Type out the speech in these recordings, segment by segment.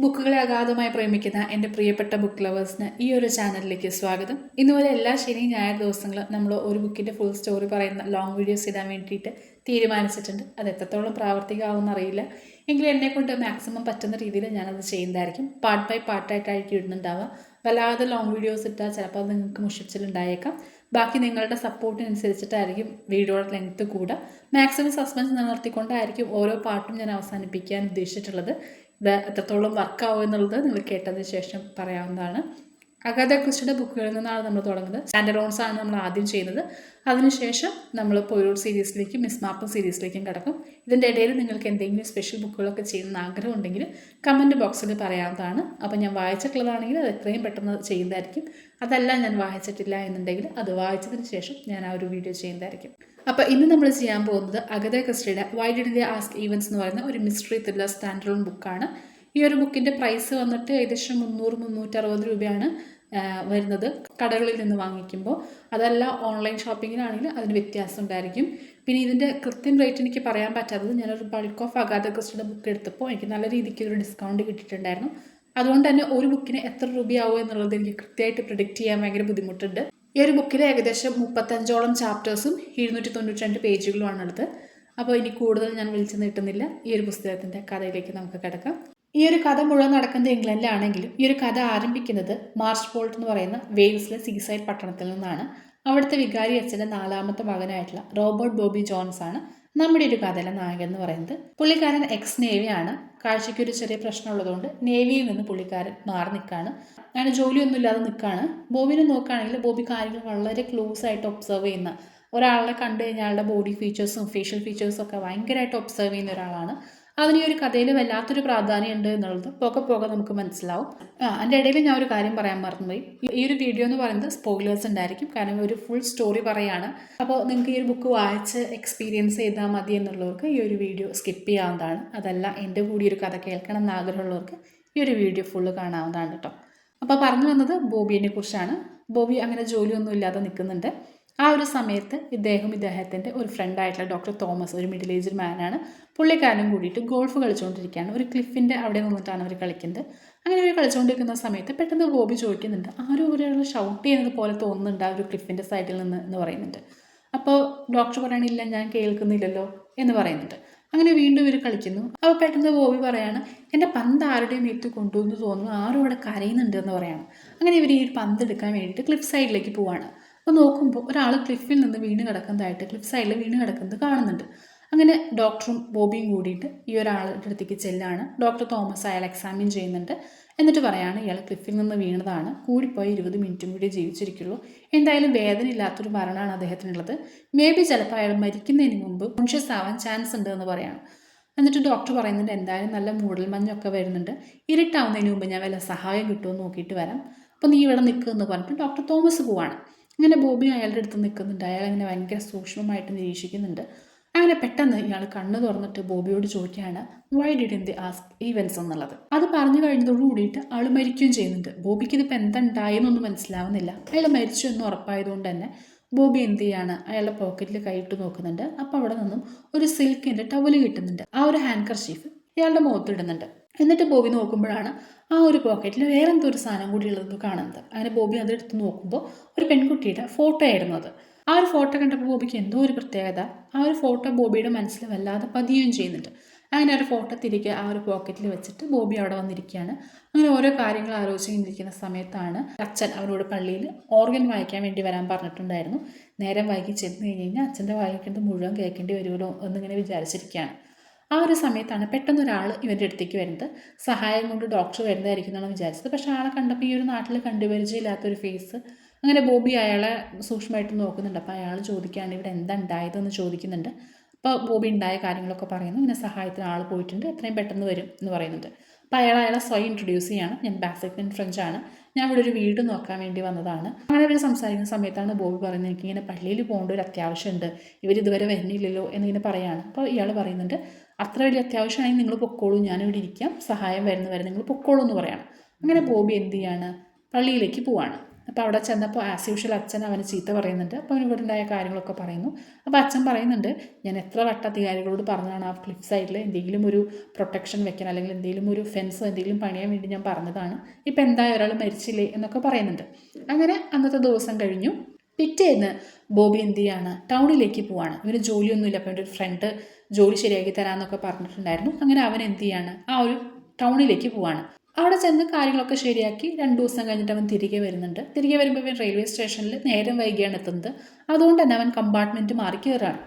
ബുക്കുകളെ അഗാധമായി പ്രേമിക്കുന്ന എൻ്റെ പ്രിയപ്പെട്ട ബുക്ക് ലവേഴ്സിന് ഈ ഒരു ചാനലിലേക്ക് സ്വാഗതം. ഇന്നുവരെ എല്ലാ ശനി ഞായർ ദിവസങ്ങളും നമ്മൾ ഒരു ബുക്കിൻ്റെ ഫുൾ സ്റ്റോറി പറയുന്ന ലോങ് വീഡിയോസ് ഇടാൻ വേണ്ടിയിട്ട് തീരുമാനിച്ചിട്ടുണ്ട്. അത് എത്രത്തോളം പ്രാവർത്തികമാവുമെന്ന് അറിയില്ല, എങ്കിലും എന്നെക്കൊണ്ട് മാക്സിമം പറ്റുന്ന രീതിയിൽ ഞാനത് ചെയ്യുന്നതായിരിക്കും. പാർട്ട് ബൈ പാർട്ടായിട്ടായിരിക്കും ഇടുന്നുണ്ടാവുക. വല്ലാതെ ലോങ് വീഡിയോസ് ഇട്ടാൽ ചിലപ്പോൾ അത് നിങ്ങൾക്ക് മുഷിച്ചിലുണ്ടായേക്കാം. ബാക്കി നിങ്ങളുടെ സപ്പോർട്ടിനനുസരിച്ചിട്ടായിരിക്കും വീഡിയോയുടെ ലെങ്ത്ത് കൂടുക. മാക്സിമം സസ്പെൻസ് നിലനിർത്തിക്കൊണ്ടായിരിക്കും ഓരോ പാർട്ടും ഞാൻ അവസാനിപ്പിക്കാൻ ഉദ്ദേശിച്ചിട്ടുള്ളത്. ഇത് എത്രത്തോളം വർക്കാവും എന്നുള്ളത് നിങ്ങൾ കേട്ടതിന് ശേഷം പറയാവുന്നതാണ്. അഗാഥ ക്രിസ്റ്റിയുടെ ബുക്കുകളിൽ നിന്നാണ് നമ്മൾ തുടങ്ങുന്നത്. സ്റ്റാൻഡലോൺസ് ആണ് നമ്മൾ ആദ്യം ചെയ്യുന്നത്. അതിനുശേഷം നമ്മൾ പോയിറോട്ട് സീരീസിലേക്കും മിസ് മാർപ്പിൾ സീരീസിലേക്കും കിടക്കും. ഇതിൻ്റെ ഇടയിൽ നിങ്ങൾക്ക് എന്തെങ്കിലും സ്പെഷ്യൽ ബുക്കുകളൊക്കെ ചെയ്യുന്ന ആഗ്രഹം ഉണ്ടെങ്കിൽ കമൻറ്റ് ബോക്സിൽ പറയാവുന്നതാണ്. അപ്പോൾ ഞാൻ വായിച്ചിട്ടുള്ളതാണെങ്കിൽ അത് എത്രയും പെട്ടെന്ന് ചെയ്യുന്നതായിരിക്കും. അതല്ല ഞാൻ വായിച്ചിട്ടില്ല എന്നുണ്ടെങ്കിൽ അത് വായിച്ചതിന് ശേഷം ഞാൻ ആ ഒരു വീഡിയോ ചെയ്യുന്നതായിരിക്കും. അപ്പോൾ ഇന്ന് നമ്മൾ ചെയ്യാൻ പോകുന്നത് അഗത ക്രിസ്റ്റിയുടെ why did they ask Evans എന്ന് പറയുന്ന ഒരു മിസ്റ്ററി ത്രില്ലർ സ്റ്റാൻഡലോൺ ബുക്കാണ്. ഈ ഒരു ബുക്കിൻ്റെ പ്രൈസ് വന്നിട്ട് ഏകദേശം 300-360 രൂപയാണ് വരുന്നത് കടകളിൽ നിന്ന് വാങ്ങിക്കുമ്പോൾ. അതല്ല ഓൺലൈൻ ഷോപ്പിങ്ങിനാണെങ്കിൽ അതിന് വ്യത്യാസം ഉണ്ടായിരിക്കും. പിന്നെ ഇതിൻ്റെ കൃത്യം റേറ്റ് എനിക്ക് പറയാൻ പറ്റാത്തത്, ഞാനൊരു ബൾക്ക് ഓഫ് അഗാഥ ക്രിസ്റ്റിയുടെ ബുക്ക് എടുത്തപ്പോൾ എനിക്ക് നല്ല രീതിക്ക് ഒരു ഡിസ്കൗണ്ട് കിട്ടിയിട്ടുണ്ടായിരുന്നു. അതുകൊണ്ട് തന്നെ ഒരു ബുക്കിന് എത്ര രൂപയാവും എന്നുള്ളത് എനിക്ക് കൃത്യമായിട്ട് പ്രിഡിക്റ്റ് ചെയ്യാൻ ഭയങ്കര ബുദ്ധിമുട്ടുണ്ട്. ഈ ഒരു ബുക്കിൽ ഏകദേശം 35ഓളം ചാപ്റ്റേഴ്സും 292 പേജുകളുമാണുള്ളത്. അപ്പോൾ ഇനി കൂടുതൽ ഞാൻ വിളിച്ചു നീട്ടുന്നില്ല. ഈ ഒരു പുസ്തകത്തിൻ്റെ കഥയിലേക്ക് നമുക്ക് കിടക്കാം. ഈ ഒരു കഥ മുഴുവൻ നടക്കുന്നത് ഇംഗ്ലണ്ടിലാണെങ്കിലും ഈ ഒരു കഥ ആരംഭിക്കുന്നത് മാർച്ച്പോൾട്ട് എന്ന് പറയുന്ന വെയിൽസിലെ സീസൈഡ് പട്ടണത്തിൽ നിന്നാണ്. അവിടുത്തെ വികാരി അച്ഛൻ്റെ 4ാമത്തെ മകനായിട്ടുള്ള റോബർട്ട് ബോബി ജോൺസ് ആണ് നമ്മുടെ ഒരു കഥയിലെ നായകൻ എന്ന് പറയുന്നത്. പുള്ളിക്കാരൻ എക്സ് നേവിയാണ്. കാഴ്ചയ്ക്ക് ഒരു ചെറിയ പ്രശ്നമുള്ളതുകൊണ്ട് നേവിയിൽ നിന്ന് പുള്ളിക്കാരൻ മാറി നിൽക്കുകയാണ്. അങ്ങനെ ജോലിയൊന്നും ഇല്ലാതെ നിൽക്കുകയാണ്. ബോബിനെ നോക്കുകയാണെങ്കിൽ ബോബി കാര്യങ്ങൾ വളരെ ക്ലോസ് ആയിട്ട് ഒബ്സർവ് ചെയ്യുന്ന ഒരാളെ കണ്ടു കഴിഞ്ഞാൽ അയാളുടെ ബോഡി ഫീച്ചേഴ്സും ഫേഷ്യൽ ഫീച്ചേഴ്സും ഒക്കെ ഭയങ്കരമായിട്ട് ഒബ്സർവ് ചെയ്യുന്ന ഒരാളാണ്. അതിന് ഈ ഒരു കഥയിൽ വല്ലാത്തൊരു പ്രാധാന്യം ഉണ്ട് എന്നുള്ളത് പോകെ നമുക്ക് മനസ്സിലാവും. അതിൻ്റെ ഇടയിൽ ഞാൻ ഒരു കാര്യം പറയാൻ മറന്നുപോയി. ഈ ഒരു വീഡിയോ എന്ന് പറയുന്നത് സ്പോയിലേഴ്സ് ഉണ്ടായിരിക്കും, കാരണം ഒരു ഫുൾ സ്റ്റോറി പറയാണ്. അപ്പോൾ നിങ്ങൾക്ക് ഈ ഒരു ബുക്ക് വായിച്ച് എക്സ്പീരിയൻസ് ചെയ്താൽ മതി എന്നുള്ളവർക്ക് ഈ ഒരു വീഡിയോ സ്കിപ്പ് ചെയ്യാവുന്നതാണ്. അതല്ല എൻ്റെ കൂടി ഒരു കഥ കേൾക്കണം എന്ന് ആഗ്രഹമുള്ളവർക്ക് ഈ ഒരു വീഡിയോ ഫുള്ള് കാണാവുന്നതാണ് കേട്ടോ. അപ്പോൾ പറഞ്ഞു വന്നത് ബോബിയെ കുറിച്ചാണ്. ബോബി അങ്ങനെ ജോലിയൊന്നും ഇല്ലാതെ നിൽക്കുന്നുണ്ട്. ആ ഒരു സമയത്ത് ഇദ്ദേഹത്തിൻ്റെ ഒരു ഫ്രണ്ടായിട്ടുള്ള ഡോക്ടർ തോമസ്, ഒരു മിഡിൽ ഏജ്ഡ് മാനാണ്, പുള്ളിക്കാരനും കൂടിയിട്ട് ഗോൾഫ് കളിച്ചുകൊണ്ടിരിക്കുകയാണ്. ഒരു ക്ലിഫിൻ്റെ അവിടെ നിന്നിട്ടാണ് അവർ കളിക്കുന്നത്. അങ്ങനെ അവർ കളിച്ചുകൊണ്ടിരിക്കുന്ന സമയത്ത് പെട്ടെന്ന് ബോബി ചോദിക്കുന്നുണ്ട്, ആരും ഒരാൾ ഷൗട്ട് ചെയ്യുന്നത് പോലെ തോന്നുന്നുണ്ട് ആ ഒരു ക്ലിഫിൻ്റെ സൈഡിൽ നിന്ന് എന്ന് പറയുന്നുണ്ട്. അപ്പോൾ ഡോക്ടർ പറയണില്ല, ഞാൻ കേൾക്കുന്നില്ലല്ലോ എന്ന് പറയുന്നുണ്ട്. അങ്ങനെ വീണ്ടും ഇവർ കളിക്കുന്നു. അപ്പോൾ പെട്ടെന്ന് ബോബി പറയാണ്, എൻ്റെ പന്ത് ആരുടെയും മേത്ത് കൊണ്ടുവന്ന് തോന്നുന്നു, ആരും ഇവിടെ കരയുന്നുണ്ട് എന്ന് പറയാണ്. അങ്ങനെ ഇവർ ഈ പന്ത് എടുക്കാൻ വേണ്ടിയിട്ട് ക്ലിഫ് സൈഡിലേക്ക് പോവാണ്. അപ്പോൾ നോക്കുമ്പോൾ ഒരാൾ ക്ലിഫിൽ നിന്ന് വീണ് കിടക്കുന്നതായിട്ട്, ക്ലിഫ് സൈഡിൽ വീണ് കിടക്കുന്നത് കാണുന്നുണ്ട്. അങ്ങനെ ഡോക്ടറും ബോബിയും കൂടിയിട്ട് ഈ ഒരാളുടെ അടുത്തേക്ക് ചെല്ലാണ്. ഡോക്ടർ തോമസ് അയാൾ എക്സാമിൻ ചെയ്യുന്നുണ്ട്. എന്നിട്ട് പറയാണ്, ഇയാൾ ക്ലിഫിൽ നിന്ന് വീണതാണ്, കൂടിപ്പോയി 20 മിനിറ്റും കൂടി ജീവിച്ചിരിക്കുള്ളൂ, എന്തായാലും വേദന ഇല്ലാത്തൊരു മരണമാണ് അദ്ദേഹത്തിനുള്ളത്, മേ ബി ചിലപ്പോൾ അയാൾ മരിക്കുന്നതിന് മുമ്പ് കോൺഷ്യസ് ആവാൻ ചാൻസ് ഉണ്ട് എന്ന് പറയാണ്. എന്നിട്ട് ഡോക്ടർ പറയുന്നുണ്ട്, എന്തായാലും നല്ല മൂടൽമഞ്ഞൊക്കെ വരുന്നുണ്ട്, ഇരുട്ടാവുന്നതിന് മുമ്പ് ഞാൻ വല്ല സഹായം കിട്ടുമോ നോക്കിയിട്ട് വരാം, അപ്പോൾ നീ ഇവിടെ നിൽക്കുമെന്ന് പറഞ്ഞിട്ട് ഡോക്ടർ തോമസ് പോവാണ്. അങ്ങനെ ബോബി അയാളുടെ അടുത്ത് നിൽക്കുന്നുണ്ട്. അയാൾ അങ്ങനെ ഭയങ്കര സൂക്ഷ്മമായിട്ട് നിരീക്ഷിക്കുന്നുണ്ട്. അങ്ങനെ പെട്ടെന്ന് ഇയാൾ കണ്ണ് തുറന്നിട്ട് ബോബിയോട് ചോദിക്കുകയാണ്, why didn't they ask Evans എന്നുള്ളത്. അത് പറഞ്ഞു കഴിഞ്ഞതോടു കൂടിയിട്ട് ആൾ മരിക്കുകയും ചെയ്യുന്നുണ്ട്. ബോബിക്ക് ഇതിപ്പോൾ എന്തുണ്ടായെന്നൊന്നും മനസ്സിലാവുന്നില്ല. അയാൾ മരിച്ചു എന്ന് ഉറപ്പായതുകൊണ്ട് തന്നെ ബോബി എന്ത് ചെയ്യാണ്, അയാളുടെ പോക്കറ്റിൽ കൈയിട്ട് നോക്കുന്നുണ്ട്. അപ്പോൾ അവിടെ നിന്നും ഒരു സിൽക്കിൻ്റെ ടവല് കിട്ടുന്നുണ്ട്. ആ ഒരു ഹാൻഡ് കർച്ചീഫ് ഇയാളുടെ മുഖത്തിടുന്നുണ്ട്. എന്നിട്ട് ബോബി നോക്കുമ്പോഴാണ് ആ ഒരു പോക്കറ്റിൽ വേറെ എന്തോ ഒരു സാധനം കൂടി ഉള്ളത് കാണുന്നത്. അങ്ങനെ ബോബി അതെടുത്ത് നോക്കുമ്പോൾ ഒരു പെൺകുട്ടിയുടെ ഫോട്ടോ ആയിരുന്നു അത്. ആ ഒരു ഫോട്ടോ കണ്ടപ്പോൾ ബോബിക്ക് എന്തോ ഒരു പ്രത്യേകത, ആ ഒരു ഫോട്ടോ ബോബിയുടെ മനസ്സിൽ വല്ലാതെ പതിയുകയും ചെയ്യുന്നുണ്ട്. അങ്ങനെ ഒരു ഫോട്ടോ തിരികെ ആ ഒരു പോക്കറ്റിൽ വെച്ചിട്ട് ബോബി അവിടെ വന്നിരിക്കുകയാണ്. അങ്ങനെ ഓരോ കാര്യങ്ങൾ ആലോചിച്ചിരിക്കുന്ന സമയത്താണ് അച്ഛൻ അവനോട് പള്ളിയിൽ ഓർഗൻ വായിക്കാൻ വേണ്ടി വരാൻ പറഞ്ഞിട്ടുണ്ടായിരുന്നു. നേരം വൈകി ചെന്ന് കഴിഞ്ഞാൽ അച്ഛൻ്റെ വായിക്കുന്നത് മുഴുവൻ കേൾക്കേണ്ടി വരുമല്ലോ എന്നിങ്ങനെ വിചാരിച്ചിരിക്കുകയാണ്. ആ ഒരു സമയത്താണ് പെട്ടെന്നൊരാൾ ഇവൻ്റെ അടുത്തേക്ക് വരുന്നത്. സഹായം കൊണ്ട് ഡോക്ടർ വരുന്നതായിരിക്കും എന്നാണ് വിചാരിച്ചത്. പക്ഷേ ആളെ കണ്ടപ്പോൾ ഈ ഒരു നാട്ടിൽ കണ്ടുപരിചയമില്ലാത്തൊരു ഫേസ്. അങ്ങനെ ബോബി അയാളെ സൂക്ഷ്മമായിട്ട് നോക്കുന്നുണ്ട്. അപ്പോൾ അയാൾ ചോദിക്കുകയാണ്, ഇവിടെ എന്താ ഉണ്ടായതെന്ന് ചോദിക്കുന്നുണ്ട്. അപ്പോൾ ബോബി ഉണ്ടായ കാര്യങ്ങളൊക്കെ പറയുന്നു. ഇങ്ങനെ സഹായത്തിന് ആൾ പോയിട്ടുണ്ട്, എത്രയും പെട്ടെന്ന് വരും എന്ന് പറയുന്നുണ്ട്. അപ്പോൾ അയാളെ സ്വയം ഇൻട്രൊഡ്യൂസ് ചെയ്യാണ്, ഞാൻ ബാസിക്കൻ ഫ്രഞ്ചാണ്, ഞാൻ ഇവിടെ ഒരു വീട് നോക്കാൻ വേണ്ടി വന്നതാണ്. അങ്ങനെ അവർ സംസാരിക്കുന്ന സമയത്താണ് ബോബി പറയുന്നത്, എനിക്കിങ്ങനെ പള്ളിയിൽ പോകേണ്ട ഒരു അത്യാവശ്യമുണ്ട്, ഇവരിതുവരെ വരുന്നില്ലല്ലോ എന്നിങ്ങനെ പറയുകയാണ്. അപ്പോൾ ഇയാൾ പറയുന്നുണ്ട്, അത്ര വലിയ അത്യാവശ്യമാണെങ്കിൽ നിങ്ങൾ പൊക്കോളൂ, ഞാനിവിടെ ഇരിക്കാം, സഹായം വരുന്നവരെ നിങ്ങൾ പൊക്കോളൂ എന്ന് പറയണം. അങ്ങനെ ബോബി എന്ത് ചെയ്യാണ്, പള്ളിയിലേക്ക് പോവാണ്. അപ്പോൾ അവിടെ ചെന്നപ്പോൾ ആസ് യൂഷ്വൽ അച്ഛൻ അവന് ചീത്ത പറയുന്നുണ്ട്. അപ്പോൾ അവന് ഇവിടെ ഉണ്ടായ കാര്യങ്ങളൊക്കെ പറയുന്നു. അപ്പോൾ അച്ഛൻ പറയുന്നുണ്ട്, ഞാൻ എത്ര വട്ടം അധികാരികളോട് പറഞ്ഞതാണ് ആ ക്ലിഫ് സൈഡിൽ എന്തെങ്കിലും ഒരു പ്രൊട്ടക്ഷൻ വെക്കാൻ അല്ലെങ്കിൽ എന്തെങ്കിലും ഒരു ഫെൻസോ എന്തെങ്കിലും പണിയാൻ വേണ്ടി ഞാൻ പറഞ്ഞതാണ്. ഇപ്പം എന്തായാലും ഒരാൾ മരിച്ചില്ലേ എന്നൊക്കെ പറയുന്നുണ്ട്. അങ്ങനെ അന്നത്തെ ദിവസം കഴിഞ്ഞു. പിറ്റേന്ന് ബോബി എന്ത് ചെയ്യാണ്, ടൗണിലേക്ക് പോവാണ്. ഇവന് ജോലിയൊന്നുമില്ല. അപ്പോൾ എൻ്റെ ഒരു ഫ്രണ്ട് ജോലി ശരിയാക്കി തരാമെന്നൊക്കെ പറഞ്ഞിട്ടുണ്ടായിരുന്നു. അങ്ങനെ അവൻ എന്ത് ചെയ്യാണ്, ആ ഒരു ടൗണിലേക്ക് പോവാണ്. അവിടെ ചെന്ന് കാര്യങ്ങളൊക്കെ ശരിയാക്കി 2 ദിവസം കഴിഞ്ഞിട്ട് അവൻ തിരികെ വരുന്നുണ്ട്. തിരികെ വരുമ്പോൾ ഇവൻ റെയിൽവേ സ്റ്റേഷനിൽ നേരം വൈകിയാണ് എത്തുന്നത്. അതുകൊണ്ട് തന്നെ അവൻ കമ്പാർട്ട്മെൻറ്റ് മാറി കയറുകയാണ്.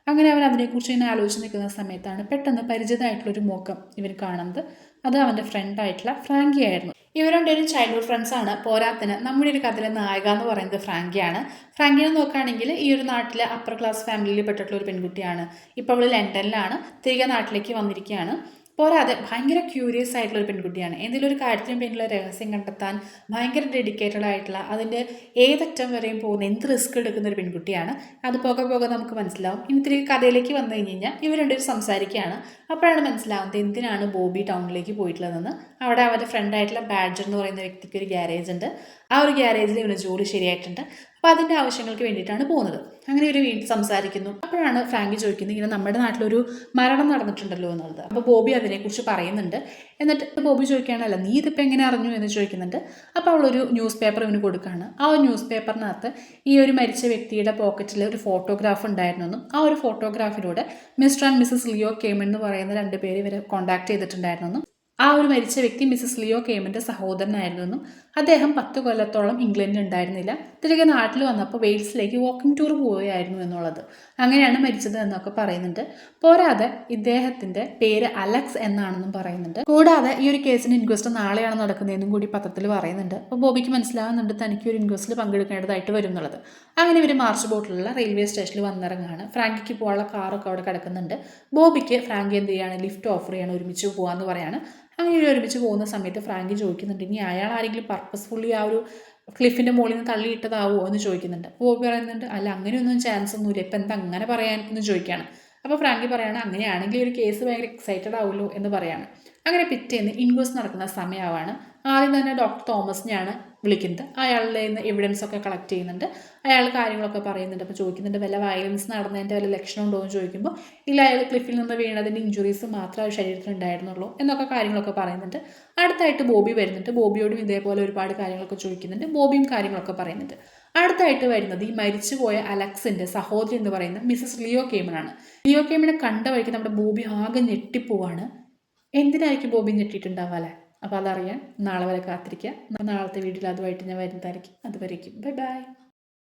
അങ്ങനെ അവൻ അതിനെക്കുറിച്ച് ഇങ്ങനെ ആലോചിച്ച് നിൽക്കുന്ന സമയത്താണ് പെട്ടെന്ന് പരിചിതമായിട്ടുള്ളൊരു മുഖം ഇവൻ കാണുന്നത്. അത് അവൻ്റെ ഫ്രണ്ടായിട്ടുള്ള ഫ്രാങ്കി ആയിരുന്നു. ഇവർ രണ്ടുപേരും ചൈൽഡ്ഹുഡ് ഫ്രണ്ട്സാണ്. പോരാത്തിന് നമ്മുടെ ഒരു കഥയിലെ നായിക എന്ന് പറയുന്നത് ഫ്രാങ്കിയാണ്. ഫ്രാങ്കിനെ നോക്കുകയാണെങ്കിൽ ഈ ഒരു നാട്ടിലെ അപ്പർ ക്ലാസ് ഫാമിലിയിൽ പെട്ടിട്ടുള്ള ഒരു പെൺകുട്ടിയാണ്. ഇപ്പോൾ അവൾ ലണ്ടനിലാണ്, തിരികെ നാട്ടിലേക്ക് വന്നിരിക്കുകയാണ്. പോരാതെ ഭയങ്കര ക്യൂരിയസ് ആയിട്ടുള്ള ഒരു പെൺകുട്ടിയാണ്. എന്തെങ്കിലും ഒരു കാര്യത്തിന് വേണ്ടിയുള്ള രഹസ്യം കണ്ടെത്താൻ ഭയങ്കര ഡെഡിക്കേറ്റഡ് ആയിട്ടുള്ള, അതിൻ്റെ ഏതറ്റം വരെയും പോകുന്ന, എന്ത് റിസ്ക് എടുക്കുന്ന ഒരു പെൺകുട്ടിയാണ്. അത് പോകെ പോകെ നമുക്ക് മനസ്സിലാവും. ഇനി തിരികെ കഥയിലേക്ക് വന്നു കഴിഞ്ഞ് കഴിഞ്ഞാൽ ഇവർ രണ്ടുപേരും സംസാരിക്കുകയാണ്. അപ്പോഴാണ് മനസ്സിലാവുന്നത് എന്തിനാണ് ബോബി ടൗണിലേക്ക് പോയിട്ടുള്ളതെന്ന്. അവിടെ അവൻ്റെ ഫ്രണ്ടായിട്ടുള്ള ബാഡ്ജർ എന്ന് പറയുന്ന വ്യക്തിക്ക് ഒരു ഗ്യാരേജ് ഉണ്ട്. ആ ഒരു ഗ്യാരേജിൽ ഇവന് ജോലി ശരിയായിട്ടുണ്ട്. അപ്പോൾ അതിൻ്റെ ആവശ്യങ്ങൾക്ക് വേണ്ടിയിട്ടാണ് പോകുന്നത്. അങ്ങനെ ഇവർ വീണ്ടും സംസാരിക്കുന്നു. അപ്പോഴാണ് ഫ്രാങ്കി ചോദിക്കുന്നത്, ഇങ്ങനെ നമ്മുടെ നാട്ടിലൊരു മരണം നടന്നിട്ടുണ്ടല്ലോ എന്നുള്ളത്. അപ്പോൾ ബോബി അതിനെക്കുറിച്ച് പറയുന്നുണ്ട്. എന്നിട്ട് ബോബി ചോദിക്കുകയാണല്ല, നീ ഇതിപ്പോൾ എങ്ങനെ അറിഞ്ഞു എന്ന് ചോദിക്കുന്നുണ്ട്. അപ്പോൾ അവളൊരു ന്യൂസ് പേപ്പർ ഇവന് കൊടുക്കുകയാണ്. ആ ഒരു ന്യൂസ് പേപ്പറിനകത്ത് ഈ ഒരു മരിച്ച വ്യക്തിയുടെ പോക്കറ്റിൽ ഒരു ഫോട്ടോഗ്രാഫ് ഉണ്ടായിരുന്നെന്നും ആ ഒരു ഫോട്ടോഗ്രാഫിലൂടെ മിസ്റ്റർ ആൻഡ് മിസ്സസ് ലിയോ കേമൻ എന്ന് പറയുന്ന 2 പേര് ഇവരെ കോൺടാക്ട് ചെയ്തിട്ടുണ്ടായിരുന്നെന്നും ആ ഒരു മരിച്ച വ്യക്തി മിസ്സസ് ലിയോ കേമൻ്റെ സഹോദരനായിരുന്നെന്നും അദ്ദേഹം 10 കൊല്ലത്തോളം ഇംഗ്ലണ്ടിൽ ഉണ്ടായിരുന്നില്ല, തിരികെ നാട്ടിൽ വന്നപ്പോൾ വെയിൽസിലേക്ക് വാക്കിംഗ് ടൂർ പോവുകയായിരുന്നു എന്നുള്ളത്. അങ്ങനെയാണ് മരിച്ചത് എന്നൊക്കെ പറയുന്നുണ്ട്. പോരാതെ ഇദ്ദേഹത്തിൻ്റെ പേര് അലക്സ് എന്നാണെന്നും പറയുന്നുണ്ട്. കൂടാതെ ഈ ഒരു കേസിന് ഇൻക്വസ്റ്റ് നാളെയാണ് നടക്കുന്നതെന്നും കൂടി പത്രത്തിൽ പറയുന്നുണ്ട്. അപ്പോൾ ബോബിക്ക് മനസ്സിലാകുന്നുണ്ട് തനിക്ക് ഒരു ഇൻക്വസ്റ്റിൽ പങ്കെടുക്കേണ്ടതായിട്ട് വരും എന്നുള്ളത്. അങ്ങനെ ഇവർ മാർച്ച് ബോട്ടിലുള്ള റെയിൽവേ സ്റ്റേഷനിൽ വന്നിറങ്ങാണ്. ഫ്രാങ്കിക്ക് പോകാനുള്ള കാറൊക്കെ അവിടെ കിടക്കുന്നുണ്ട്. ബോബിക്ക് ഫ്രാങ്കി എന്ത് ചെയ്യാണ്, ലിഫ്റ്റ് ഓഫർ ചെയ്യാണ്, ഒരുമിച്ച് പോകാമെന്ന് പറയാണ്. അങ്ങനെ ഒരുമിച്ച് പോകുന്ന സമയത്ത് ഫ്രാങ്കി ചോദിക്കുന്നുണ്ട്, ഇനി അയാൾ ആരെങ്കിലും പർപ്പസ്ഫുള്ളി ആ ഒരു ക്ലിഫിൻ്റെ മുകളിൽ നിന്ന് തള്ളിയിട്ടതാവോ എന്ന് ചോദിക്കുന്നുണ്ട്. ബോബി പറയുന്നുണ്ട്, അല്ല അങ്ങനെയൊന്നും ചാൻസ് ഒന്നുമില്ല, ഇപ്പം എന്താ അങ്ങനെ പറയാൻ എന്ന് ചോദിക്കുകയാണ്. അപ്പോൾ ഫ്രാങ്കി പറയാണ്, അങ്ങനെയാണെങ്കിൽ ഒരു കേസ് ഭയങ്കര എക്സൈറ്റഡ് ആവുമല്ലോ എന്ന് പറയാണ്. അങ്ങനെ പിറ്റേന്ന് ഇൻക്വസ്റ്റ് നടക്കുന്ന സമയമാണ്. ആദ്യം തന്നെ ഡോക്ടർ തോമസിനെയാണ് വിളിക്കുന്നത്. അയാളുടെ നിന്ന് എവിഡൻസ് ഒക്കെ കളക്ട് ചെയ്യുന്നുണ്ട്. അയാൾ കാര്യങ്ങളൊക്കെ പറയുന്നുണ്ട്. അപ്പോൾ ചോദിക്കുന്നുണ്ട്, വല്ല വയലൻസ് നടന്നതിൻ്റെ വല്ല ലക്ഷണം ഉണ്ടോ എന്ന് ചോദിക്കുമ്പോൾ ഇല്ല, അയാൾ ക്ലിഫിൽ നിന്ന് വീണതിൻ്റെ ഇഞ്ചുറീസ് മാത്രമേ ശരീരത്തിൽ ഉണ്ടായിരുന്നുള്ളൂ എന്നൊക്കെ കാര്യങ്ങളൊക്കെ പറയുന്നുണ്ട്. അടുത്തായിട്ട് ബോബി വരുന്നുണ്ട്. ബോബിയോടും ഇതേപോലെ ഒരുപാട് കാര്യങ്ങളൊക്കെ ചോദിക്കുന്നുണ്ട്. ബോബിയും കാര്യങ്ങളൊക്കെ പറയുന്നുണ്ട്. അടുത്തായിട്ട് വരുന്നത് ഈ മരിച്ചുപോയ അലക്സിൻ്റെ സഹോദരി എന്ന് പറയുന്ന മിസ്സസ് ലിയോ കേമനാണ്. ലിയോ കേമനെ കണ്ട വഴിക്ക് നമ്മുടെ ബോബി ആകെ ഞെട്ടിപ്പോവാണ്. എന്തിനായിരിക്കും ബോബി ഞെട്ടിയിട്ടുണ്ടാവുക അല്ലേ? അപ്പോൾ അതറിയാൻ നാളെ വരെ കാത്തിരിക്കുക. നാളത്തെ വീഡിയോയിൽ അതുമായിട്ട് ഞാൻ വരുന്നതായിരിക്കും. അതുവരേക്കും ബൈ ബൈ.